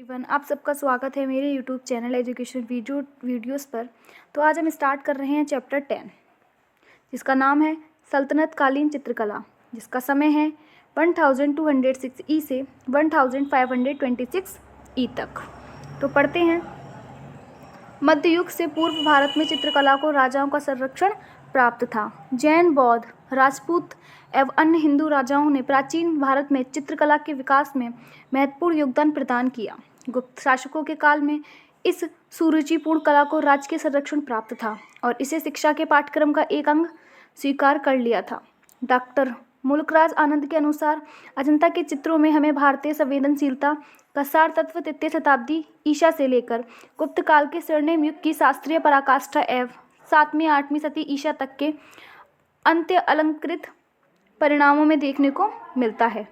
Everyone, आप सबका स्वागत है मेरे यूट्यूब चैनल एजुकेशन वीडियोस पर। तो आज हम स्टार्ट कर रहे हैं चैप्टर 10, जिसका नाम है सल्तनत कालीन चित्रकला, जिसका समय है 1206 ई से 1526 ई तक। तो पढ़ते हैं। मध्य युग से पूर्व भारत में चित्रकला को राजाओं का संरक्षण प्राप्त था। जैन, बौद्ध, राजपूत एवं अन्य हिंदू राजाओं ने प्राचीन भारत में चित्रकला के विकास में महत्वपूर्ण योगदान प्रदान किया। गुप्त शासकों के काल में इस सुरुचिपूर्ण कला को राजकीय संरक्षण प्राप्त था और इसे शिक्षा के पाठ्यक्रम का एक अंग स्वीकार कर लिया था। डॉक्टर मुल्कराज आनंद के अनुसार अजंता के चित्रों में हमें भारतीय संवेदनशीलता का सार तत्व 3वीं शताब्दी ईसा से लेकर गुप्त काल के स्वर्णिम युग की शास्त्रीय पराकाष्ठा एवं 7वीं-8वीं सदी ईसा तक के अंत्य अलंकृत परिणामों में देखने को मिलता है।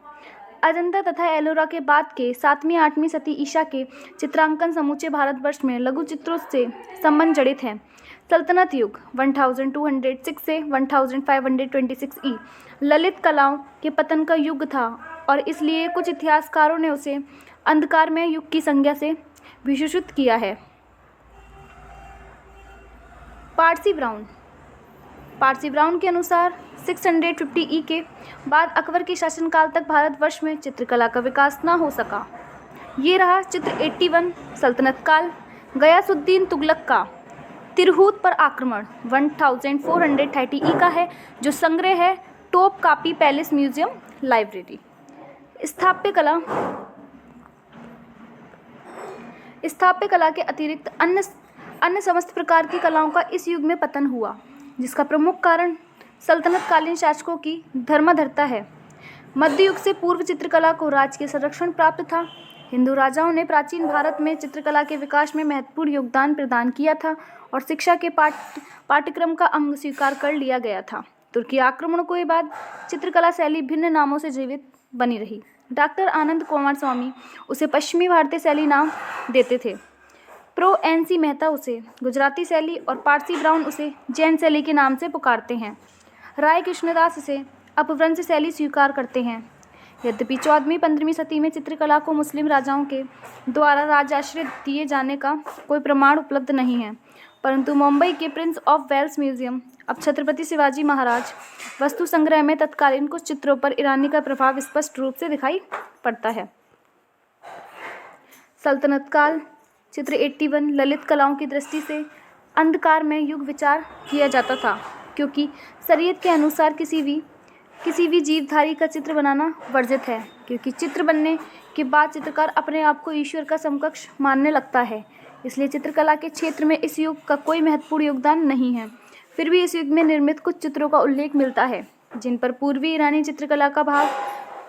अजंता तथा एलोरा के बाद के 7वीं-8वीं सदी ईसा के चित्रांकन समूचे भारतवर्ष में लघु चित्रों से संबंध जड़ित हैं। सल्तनत युग 1206 से 1526 ई ललित कलाओं के पतन का युग था और इसलिए कुछ इतिहासकारों ने उसे अंधकारमय युग की संज्ञा से विशेषित किया है। पारसी ब्राउन के अनुसार 650 ई के बाद अकबर के शासनकाल तक भारतवर्ष में चित्रकला का विकास न हो सका। ये रहा चित्र 81 सल्तनत काल। गयासुद्दीन तुगलक का तिरहुत पर आक्रमण 1430 ई का है, जो संग्रह है top copy palace museum library. स्थापत्य कला के अतिरिक्त अन्य समस्त प्रकार की कलाओं का इस युग में पतन हुआ, जिसका प्रमुख कारण सल्तनत कालीन शासकों की धर्माधरता है। मध्य युग से पूर्व चित्रकला को राजकीय संरक्षण प्राप्त था। हिंदू राजाओं ने प्राचीन भारत में चित्रकला के विकास में महत्वपूर्ण योगदान प्रदान किया था और शिक्षा के पाठ्यक्रम का अंग स्वीकार कर लिया गया था। तुर्की आक्रमण के बाद चित्रकला शैली भिन्न नामों से जीवित बनी रही। डॉक्टर आनंद कुमार स्वामी उसे पश्चिमी भारतीय शैली नाम देते थे। Pro NC. मेहता उसे गुजराती शैली और पारसी ब्राउन उसे जैन शैली के नाम से पुकारते हैं। राय कृष्णदास इसे अपभ्रंश शैली स्वीकार करते हैं। यद्यपि 14वीं-15वीं सदी में चित्रकला को मुस्लिम राजाओं के द्वारा राजाश्रय दिए जाने का कोई प्रमाण उपलब्ध नहीं है, परंतु मुंबई के प्रिंस ऑफ वेल्स म्यूजियम अब छत्रपति शिवाजी महाराज वस्तु संग्रह में तत्कालीन कुछ चित्रों पर ईरानी का प्रभाव स्पष्ट रूप से दिखाई पड़ता है। सल्तनत काल चित्र 81 ललित कलाओं की दृष्टि से अंधकार में युग विचार किया जाता था, क्योंकि शरीयत के अनुसार किसी भी जीवधारी का चित्र बनाना वर्जित है, क्योंकि चित्र बनने के बाद चित्रकार अपने आप को ईश्वर का समकक्ष मानने लगता है। इसलिए चित्रकला के क्षेत्र में इस युग का कोई महत्वपूर्ण योगदान नहीं है। फिर भी इस युग में निर्मित कुछ चित्रों का उल्लेख मिलता है, जिन पर पूर्वी ईरानी चित्रकला का भाव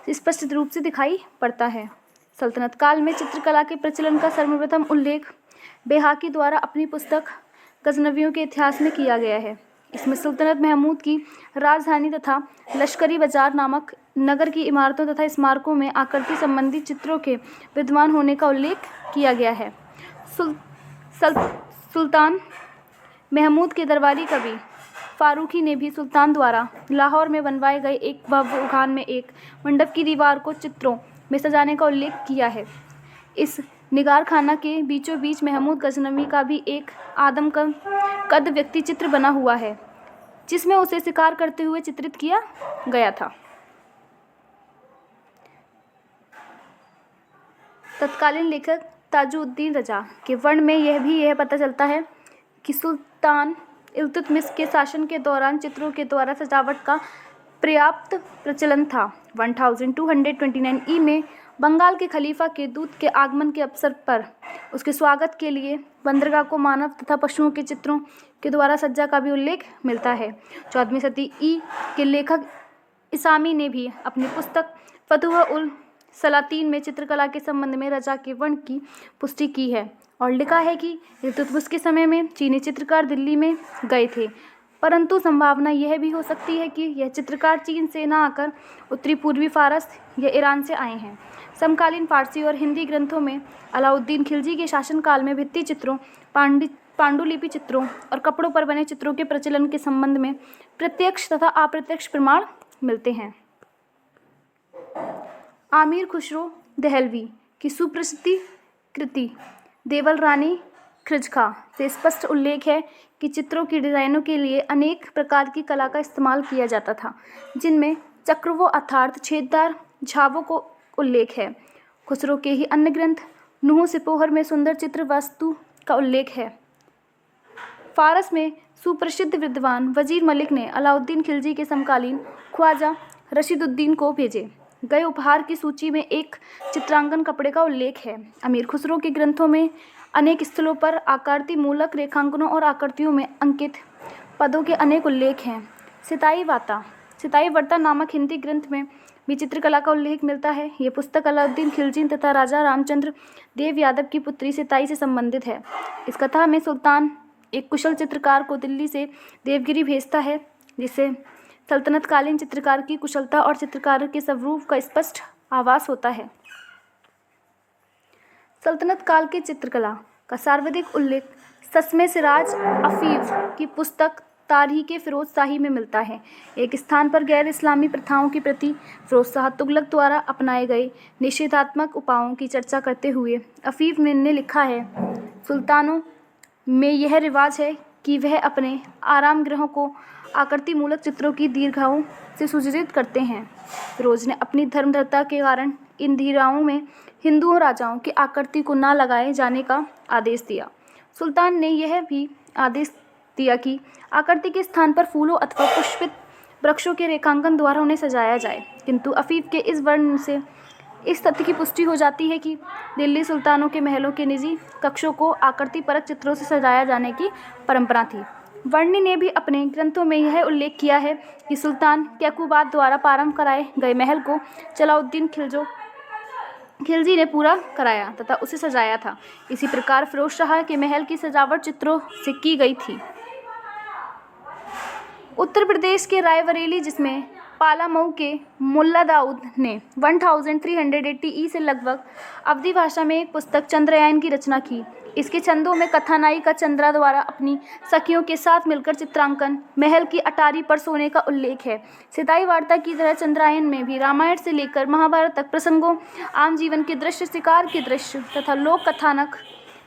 स्पष्ट रूप से दिखाई पड़ता है। सल्तनत काल में चित्रकला के प्रचलन का सर्वप्रथम उल्लेख बेहाकी द्वारा अपनी पुस्तक गजनवियों के इतिहास में किया गया है। इसमें सुल्तानत महमूद की राजधानी तथा लश्करी बाजार नामक नगर की इमारतों तथा स्मारकों में आकृति संबंधी चित्रों के विद्यमान होने का उल्लेख किया गया है। सुल्तान महमूद के दरबारी कवि फारूकी ने भी सुल्तान द्वारा लाहौर में बनवाए गए एक भव्य उद्यान में एक मंडप की दीवार को चित्रों में सजाने का उल्लेख किया है। इस निगार खाना के बीचों बीच महमूद गजनवी का भी एक आदम कद व्यक्ति चित्र बना हुआ है, जिसमें उसे शिकार करते हुए चित्रित किया गया था। तत्कालीन लेखक ताजुद्दीन रजा के वर्ण में यह पता चलता है कि सुल्तान इल्तुतमिश के शासन के दौरान चित्रों के द्वारा सजावट का पर्याप्त प्रचलन था। 1229 ई में बंगाल के खलीफा के दूत के आगमन के अवसर पर उसके स्वागत के लिए बंदरगाह को मानव तथा पशुओं के चित्रों के द्वारा सज्जा का भी उल्लेख मिलता है। 14वीं सदी ई के लेखक इसामी ने भी अपनी पुस्तक फतुह उल सलातीन में चित्रकला के संबंध में रजा के वर्ण की पुष्टि की है और लिखा है कि इल्तुतमिश के समय में चीनी चित्रकार दिल्ली में गए थे, परंतु संभावना यह भी हो सकती है कि यह चित्रकार चीन से न आकर उत्तरी पूर्वी फारस या ईरान से आए हैं। समकालीन फारसी और हिंदी ग्रंथों में अलाउद्दीन खिलजी के शासनकाल में भित्ति चित्रों, पांडुलिपि चित्रों और कपड़ों पर बने चित्रों के प्रचलन के संबंध में प्रत्यक्ष तथा अप्रत्यक्ष प्रमाण मिलते हैं। आमिर खुसरो दहलवी की सुप्रसिद्ध कृति देवल रानी खिजखा से स्पष्ट उल्लेख है कि चित्रों की डिज़ाइनों के लिए अनेक प्रकार की कला का इस्तेमाल किया जाता था, जिनमें चक्रवों अर्थात छेददार झावों को उल्लेख है। खुसरो के ही अन्य ग्रंथ नूह सिपोहर में सुंदर चित्र वास्तु का उल्लेख है। फारस में सुप्रसिद्ध विद्वान वजीर मलिक ने अलाउद्दीन खिलजी के समकालीन ख्वाजा रशीदुद्दीन को भेजे गए उपहार की सूची में एक चित्रांकन कपड़े का उल्लेख है। अमीर खुसरो के ग्रंथों में अनेक स्थलों पर आकृति मूलक रेखांकनों और आकृतियों में अंकित पदों के अनेक उल्लेख हैं। सिताई वार्ता नामक हिंदी ग्रंथ में भी चित्रकला का उल्लेख मिलता है। यह पुस्तक अलाउद्दीन खिलजी तथा राजा रामचंद्र देव यादव की पुत्री सिताई से संबंधित है। इस कथा में सुल्तान एक कुशल चित्रकार को दिल्ली से देवगिरी भेजता है, जिससे सल्तनतकालीन चित्रकार की कुशलता और चित्रकार के स्वरूप का स्पष्ट आभास होता है। सल्तनत काल की चित्रकला का सर्वाधिक उल्लेख सस्मे सिराज अफीफ की पुस्तक तारीख़ फिरोज शाही में मिलता है। एक स्थान पर गैर इस्लामी प्रथाओं के प्रति फिरोज शाह तुगलक द्वारा अपनाए गए निषेधात्मक उपायों की चर्चा करते हुए अफीफ ने लिखा है, सुल्तानों में यह रिवाज है कि वह अपने आराम गृहों को आकृति मूलक चित्रों की दीर्घाओं से सुसज्जित करते हैं। फिरोज ने अपनी धर्मधरता के कारण इन दीर्घाओं में हिंदुओं राजाओं की आकृति को न लगाए जाने का आदेश दिया। सुल्तान ने यह भी आदेश दिया कि आकृति के स्थान पर फूलों अथवा पुष्पित वृक्षों के रेखांकन द्वारा उन्हें सजाया जाए, किंतु अफीफ के इस वर्णन से इस तथ्य की पुष्टि हो जाती है कि दिल्ली सुल्तानों के महलों के निजी कक्षों को आकृति परक चित्रों से सजाया जाने की परंपरा थी। वर्णी ने भी अपने ग्रंथों में यह उल्लेख किया है कि सुल्तान कैकुबाद द्वारा प्रारंभ कराए गए महल को अलाउद्दीन खिलजी ने पूरा कराया तथा उसे सजाया था। इसी प्रकार फिरोज शाह के महल की सजावट चित्रों से की गई थी। उत्तर प्रदेश के रायबरेली, जिसमें पालामऊ के मुल्ला दाऊद ने 1380 ई से लगभग अवधी भाषा में एक पुस्तक चंद्रयान की रचना की। इसके छंदों में कथानायिका चंद्रा द्वारा अपनी सखियों के साथ मिलकर चित्रांकन, महल की अटारी पर सोने का उल्लेख है। सिताई वार्ता की तरह चंद्रायन में भी रामायण से लेकर महाभारत तक प्रसंगों, आम जीवन के दृश्य, शिकार के दृश्य तथा लोक कथानक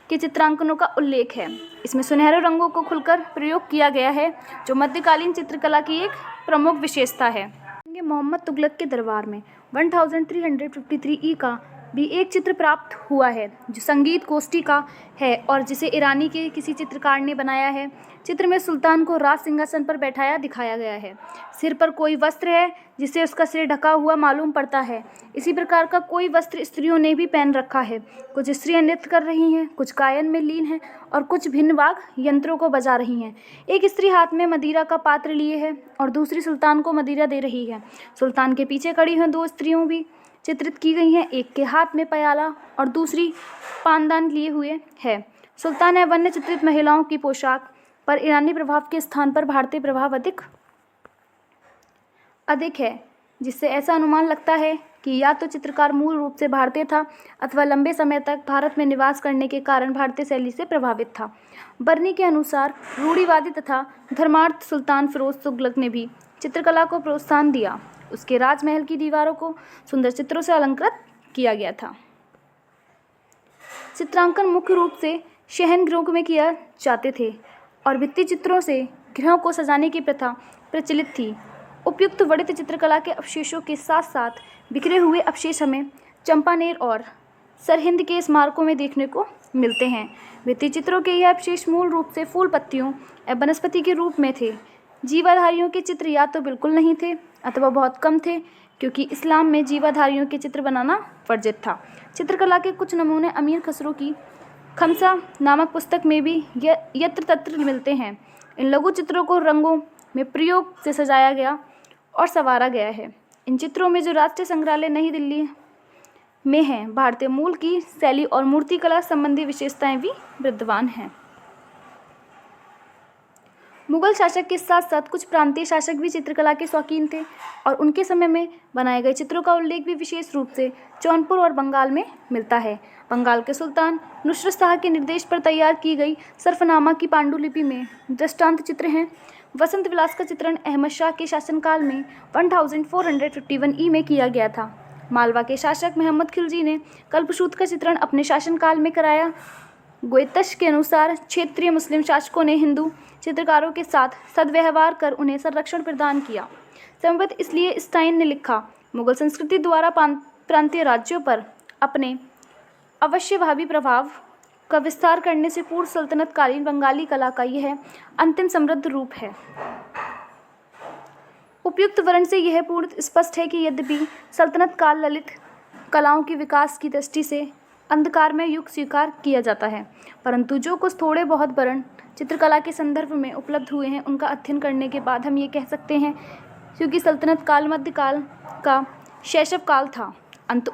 के चित्रांकनों का उल्लेख है। इसमें सुनहरे रंगों को खुलकर प्रयोग किया गया है, जो मध्यकालीन चित्रकला की एक प्रमुख विशेषता है। मोहम्मद तुगलक के दरबार में 1353 ई का भी एक चित्र प्राप्त हुआ है, जो संगीत गोष्ठी का है और जिसे ईरानी के किसी चित्रकार ने बनाया है। चित्र में सुल्तान को राज सिंहासन पर बैठाया दिखाया गया है। सिर पर कोई वस्त्र है जिससे उसका सिर ढका हुआ मालूम पड़ता है। इसी प्रकार का कोई वस्त्र स्त्रियों ने भी पहन रखा है। कुछ स्त्रियां नृत्य कर रही हैं, कुछ गायन में लीन हैं और कुछ भिन्न वाद्य यंत्रों को बजा रही हैं। एक स्त्री हाथ में मदिरा का पात्र लिए है और दूसरी सुल्तान को मदिरा दे रही है। सुल्तान के पीछे खड़ी हुई दो स्त्रियों भी चित्रित की गई हैं, एक के हाथ में प्याला और दूसरी पानदान लिए हुए है। सुल्तान एवं अन्य चित्रित महिलाओं की पोशाक पर ईरानी प्रभाव के स्थान पर भारतीय प्रभाव अधिक है, जिससे ऐसा अनुमान लगता है कि या तो चित्रकार मूल रूप से भारतीय था अथवा लंबे समय तक भारत में निवास करने के कारण भारतीय शैली से प्रभावित था। बर्नी के अनुसार रूढ़िवादी तथा धर्मार्थ सुल्तान फिरोज तुगलक ने भी चित्रकला को प्रोत्साहन दिया। उसके राजमहल की दीवारों को सुंदर चित्रों से अलंकृत किया गया था। चित्रांकन मुख्य रूप से शयन गृहों में किया जाते थे और भित्ति चित्रों से गृहों को सजाने की प्रथा प्रचलित थी। उपयुक्त वर्णित चित्रकला के अवशेषों के साथ साथ बिखरे हुए अवशेष हमें चंपानेर और सरहिंद के स्मारकों में देखने को मिलते हैं। भित्ति चित्रों के यह अवशेष मूल रूप से फूल पत्तियों या वनस्पति के रूप में थे। जीवाधारियों के चित्र या तो बिल्कुल नहीं थे अथवा बहुत कम थे, क्योंकि इस्लाम में जीवाधारियों के चित्र बनाना वर्जित था। चित्रकला के कुछ नमूने अमीर खसरो की खमसा नामक पुस्तक में भी यत्र तत्र मिलते हैं। इन लघु चित्रों को रंगों में प्रयोग से सजाया गया और संवारा गया है। इन चित्रों में, जो राष्ट्रीय संग्रहालय नई दिल्ली में है, भारतीय मूल की शैली और मूर्तिकला संबंधी विशेषताएं भी विद्यमान हैं। मुगल शासक के साथ साथ कुछ प्रांतीय शासक भी चित्रकला के शौकीन थे और उनके समय में बनाए गए चित्रों का उल्लेख भी विशेष रूप से जौनपुर और बंगाल में मिलता है। बंगाल के सुल्तान नुसरत शाह के निर्देश पर तैयार की गई सरफनामा की पांडुलिपि में दृष्टांत चित्र हैं। वसंत विलास का चित्रण अहमद शाह के शासनकाल में 1451 ई में किया गया था। मालवा के शासक मोहम्मद खिलजी ने कल्पसूत्र का चित्रण अपने शासनकाल में कराया। गोयतश के अनुसार क्षेत्रीय मुस्लिम शासकों ने हिंदू चित्रकारों के साथ सद्व्यवहार कर उन्हें संरक्षण प्रदान किया। संभवतः इसलिए स्टाइन ने लिखा, मुगल संस्कृति द्वारा प्रांतीय राज्यों पर अपने अवश्यभावी प्रभाव का विस्तार करने से पूर्व सल्तनतकालीन बंगाली कला का यह अंतिम समृद्ध रूप है। उपयुक्त वर्ण से यह पूर्ण स्पष्ट है कि यद्यपि सल्तनत काल ललित कलाओं के विकास की दृष्टि से अंधकारमय युग स्वीकार किया जाता है, परंतु जो कुछ थोड़े बहुत वर्ण चित्रकला के संदर्भ में उपलब्ध हुए हैं उनका अध्ययन करने के बाद हम ये कह सकते हैं क्योंकि सल्तनत काल मध्यकाल का शैशव काल था। अंत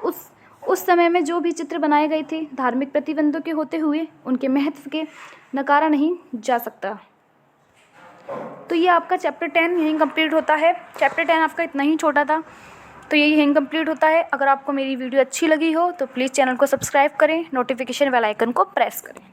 उस समय में जो भी चित्र बनाए गए थे धार्मिक प्रतिबंधों के होते हुए उनके महत्व के नकारा नहीं जा सकता। तो ये आपका चैप्टर 10 यहीं कंप्लीट होता है। चैप्टर 10 आपका इतना ही छोटा था, तो ये यहीं कंप्लीट होता है। अगर आपको मेरी वीडियो अच्छी लगी हो तो प्लीज़ चैनल को सब्सक्राइब करें, नोटिफिकेशन बेल आइकन को प्रेस करें।